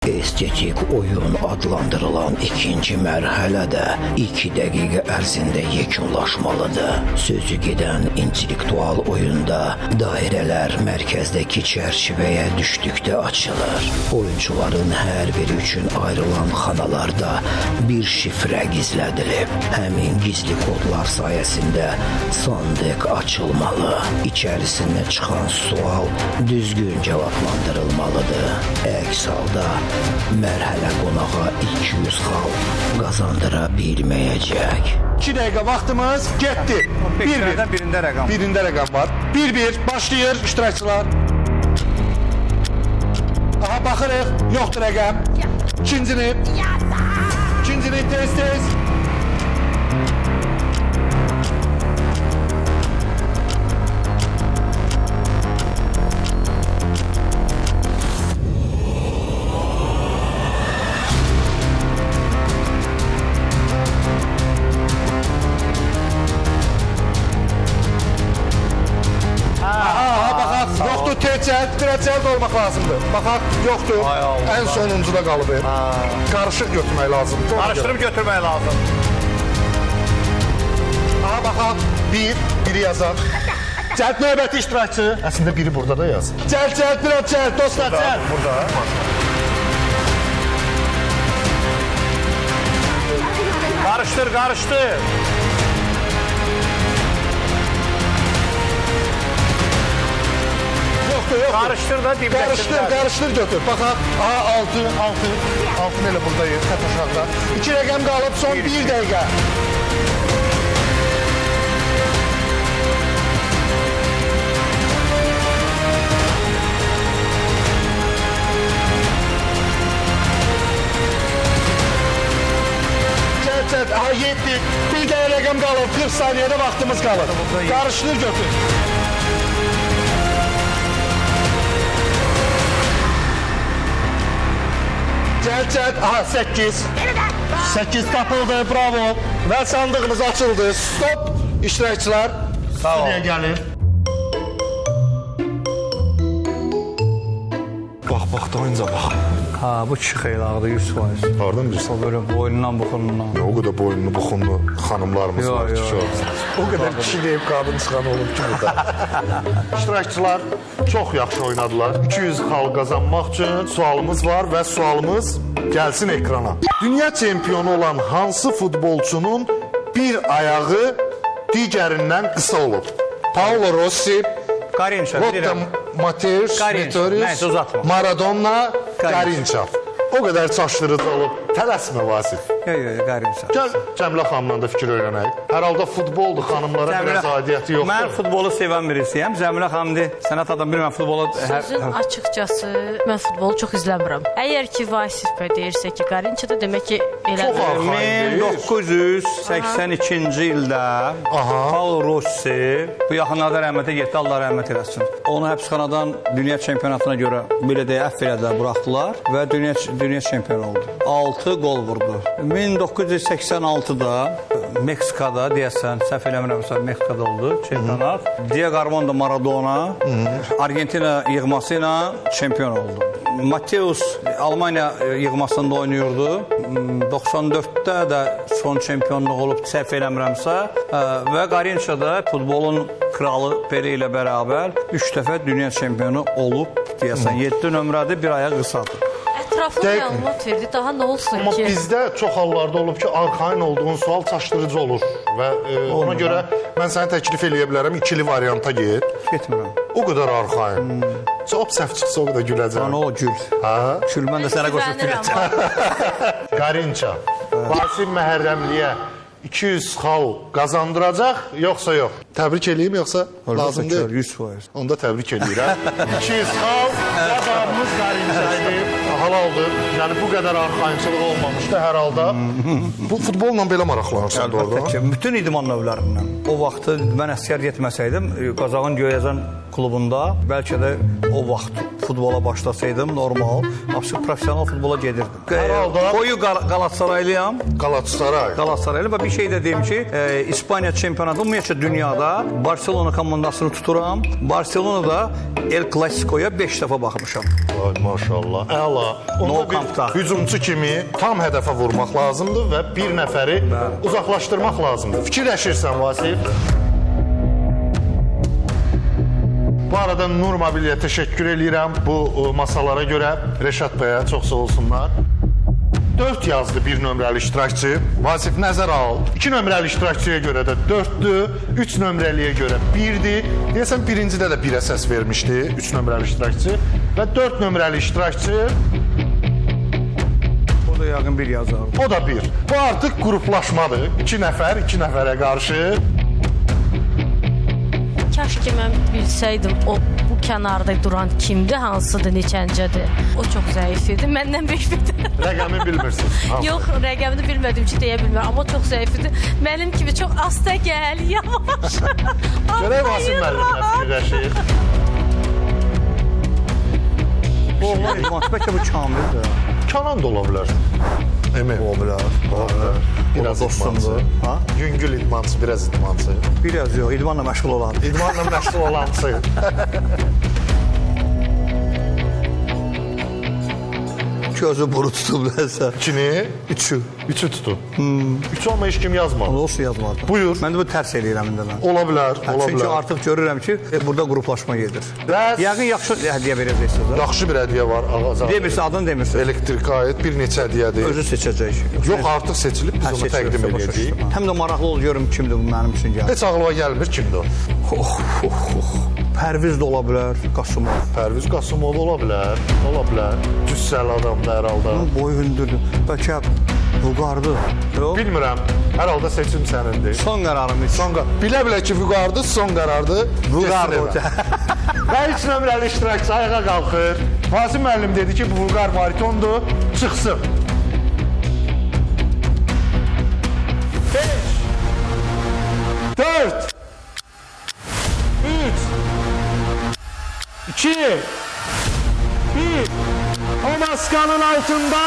Estetik oyun adlandırılan ikinci mərhələdə 2 dəqiqə ərzində yekunlaşmalıdır. Sözü gedən intellektual oyunda dairələr mərkəzdəki çərçivəyə düşdükdə açılır. Oyuncuların hər biri üçün ayrılan xanalarda bir şifrə gizlədilib. Həmin gizli kodlar sayəsində sandık açılmalı. İçərisindən çıxan sual düzgün cavablandırılmalıdır. Əks halda mərhələ qonağa 200 xal qazandıra bilməyəcək. 2 dəqiqə vaxtımız getdi. Birində rəqam. Birində rəqam var. 1-1 başlayır iştirakçılar. Aha baxırıq. Yoxdur rəqam. İkincini. İkincini tez. Biraz cəld olmaq lazımdır. Baxaq, yoxdur. Ən sonuncuda qalıb. Qarışıq götürmək lazımdır. Qarışdırıb götürmək lazım. Aha, baxaq. Biri yazaq. Cəld növbəti iştirakçı. Əslində biri burada da yaz. Cəld, biraz cəld, dostlar, cəld. Burada. Qarışdır. Qarışdır da dibləşdir. Qarışdır götür. Baxaq. Aha, 6 elə buradayıq, xət aşağıda. 2 rəqəm qalıb, son 1 dəqiqə. Cəld. Aha, 7. Bir dəqiqə rəqəm qalıb, 40 saniyədə vaxtımız qalır. Qarışdır götür. Cəld. Aha, 8. 8 tapıldı, bravo. Və sandığımız açıldı. Stop, iştirakçılar. Studiya gəlir. Bax, doyunca bax. Ha, bu kişi xeylaqdır, 100%. Hardan bilirsən? O böyle boynundan, buxunundan. O qədər boynlu, buxunlu xanımlarımız var ki, o qədər kişi deyib qadın çıxan olub ki, burada. İştirakçılar çox yaxşı oynadılar. 200 xal qazanmaq üçün sualımız var və sualımız gəlsin ekrana. Dünya çempionu olan hansı futbolçunun bir ayağı digərindən qısa olub? Paolo Rossi, Qarinça, Lothar bilirəm. Matthäus, Qarinça, Pretorius, nəysə uzatma. Maradona, Qarinça. Qarinça. O qədər çaşdırıcı olub. Tələsmə Vasif. Yox, Qarinça. Gəl Cəmilə xanımla da fikir öyrənək. Hər halda futboldur, xanımlara biraz aidiyyəti yoxdur. Mən futbolu sevən birisiyəm. Cəmilə xanımdır, sənət adam bilməm futbolu... Sözün açıqcası, mən futbolu çox izləmirəm. Əgər ki, Vasif bəy deyirsə ki, Qarinçada demək ki, elədir. 1982-ci ildə Paolo Rossi, bu yaxınlarda rəhmətə getdi, Allah rəhmət eləsin. Onu həbsxanadan dünya çempionatına görə, belə deyə, əff elədilər, buraxdılar və dünya çempionu oldu. 6 gol vurdu. 1986-da Meksikada, deyəsən, səhv eləmirəmsə, Meksikada oldu çempionat. Diego Armando Maradona Argentina yığması ilə çempion oldu. Matthäus Almanya yığmasında oynayırdı. 94-də də son çempionluq olub, səhv eləmirəmsə. Və Qarinçada futbolun kralı Pele ilə bərabər 3 dəfə dünya çempionu olub, deyəsən, 7 nömrədir, bir ayağı qısadır. Ətraflı məlumat verdi, daha nə olsun ki? Amma bizdə çox hallarda olub ki, arxain olduğun sual çaşdırıcı olur və ona görə mən səni təklif eləyə bilərəm, ikili varianta get. Getmirəm. O qədər arxain. Çox səhv çıxsa o qədər güləcəm. Ana o gül. Gül, mən də sənə qoşub güləcəm. Qarinça, Vasif Məhərrəmliyə 200 xal qazandıracaq, yoxsa yox? Təbrik eləyim, yoxsa lazım deyil? 100%. Onda təbrik eləyirəm. 200 xal qazanımız Qarinçaydı. Halaldır. Yəni bu qədər arxayınçılıq olmamışdı hər halda. Bu futbolla belə maraqlanırsan da orada. Bütün idman növlərindən. O vaxtı mən əsgər getməsəydim, Qazağın Göyəzən klubunda. Bəlkə də o vaxt futbola başlasaydım normal, absolut professional futbola gedirdim. Hər halda- Koyu Galatasaraylıyam. Galatasaray. Və bir şey də deyim ki, İspaniya çempionatı ümumiyyətlə dünyada Barcelona komandasını tuturam. Barcelonada El Clasico'ya 5 dəfə baxmışam. Ay maşallah. Əla. No Onda Camp'da. bir hücumçu kimi tam hədəfə vurmaq lazımdır və bir nəfəri uzaqlaşdırmaq lazımdır. Fikirləşirsən Vasif? Bu arada Nur Mobilya təşəkkür eləyirəm bu masalara görə. Rəşad bəyə çox sağ olsunlar. 4 yazdı bir nömrəli iştirakçı. Vasif nəzərə al. 2 nömrəli iştirakçıya görə də 4-dür, 3 nömrəliyə görə 1-dir. Deyəsən birincidə də 1-ə səs vermişdi 3 nömrəli iştirakçı və 4 nömrəli iştirakçı O da yəqin bir yazar. o da 1. Bu artıq qruplaşmadır. 2 nəfər, 2 nəfərə qarşı. Kaş ki mən bilsəydim o bu kənarda duran kimdir, hansıdır, neçəncədir. O çox zəif idi, məndən böyük idi. Rəqəmi bilmirsiniz. Yox, rəqəmini bilmədim ki, deyə bilmirəm, amma çox zəif idi. Mənim kimi çox asta gəl, yavaş. Görək Vasif müəllim nə fikirləşir. Oğlan idman, bəlkə bu kamildir. Kanan da ola bilər. Emin. Ola bilər. Biraz dostumdur. idmançı. Ha? Yüngül idmançı, biraz idmançı. Biraz yox, idmanla məşğul olan. İdmanla məşğul olançı. Gözü buru tutub nəsə. İkini, Üçü. üçü tutun. Üç olma heç kim yazmadı. Olsun yazmadı. Buyur. Mən də bu tərs eləyirəm indi mən. Ola bilər, ola Çünki bilər. artıq görürəm ki, burada qruplaşma gedir. Bəs Yəqin yaxşı hədiyyə verəcəksiniz. yaxşı bir hədiyyə var ağaza. Demirsə, adını demirsə. Elektrika aid bir neçə hədiyyədir. Özü seçəcək. Yox, artıq seçilib biz onu təqdim edəcəyik. Həm də maraqlı ol görüm kimdir bu mənim üçün gəlir. Heç ağlıma gəlmir kimdir o. Pərviz də ola bilər, Qasımov. Pərviz Qasımov ola bilər, ola bilər. Cüssəli adamdır hər halda. Boyu hündürdür. Bəlkə Vüqardır. Yox. Bilmirəm. Hər halda seçim sənindir. Son qərarımız. Bilə-bilə ki, Vüqardır, son qərardır. Vüqardır. Və 3 nömrəli iştirakçı ayağa qalxır. Vasif müəllim dedi ki, bu Vüqar maritondur, çıxsın. 5 4 3 2 1 O maskanın altında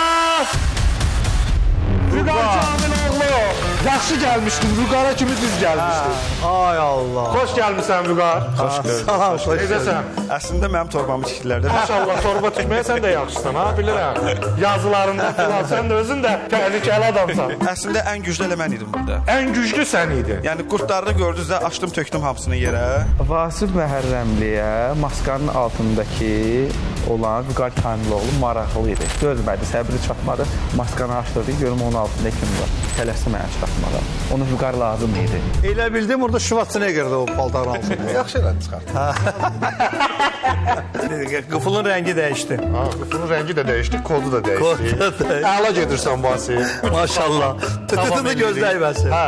Vüqar Camiloğlu. Yaxşı gəlmişdin, Vüqara kimi düz gəlmişdin. Ay Allah. Xoş gəlmişsən Vüqar. Xoş gördük. Necəsən? Əslində mənim torbamı tikdilər də. Maşallah torba tikməyə sən də yaxşısan ha, bilirəm. Yazılarında filan sən də özün də təhlükəli adamsan. Əslində ən güclü elə mən idim burada. Ən güclü sən idin. Yəni qurtlarını gördünüz də açdım tökdüm hamısını yerə. Vasif Məhərrəmliyə maskanın altındakı olan Vüqar Kamiloğlu maraqlı idi. Dözmədi, səbri çatmadı. Maskanı açdırdı, görüm onun altında kim var. Tələsdi mənə çıxartmağa. Ona Vüqar lazım idi. Elə bildim orada Schwarzenegger'də o paltarın altında. Yaxşı elədi çıxart. Qıfılın rəngi dəyişdi. Ha, qıfının rəngi də dəyişdi, kodu da dəyişdi. Kodu da dəyişdi. Əla gedirsən Vasif. Maşallah. Tıtıtını gözləyməsin. Hə.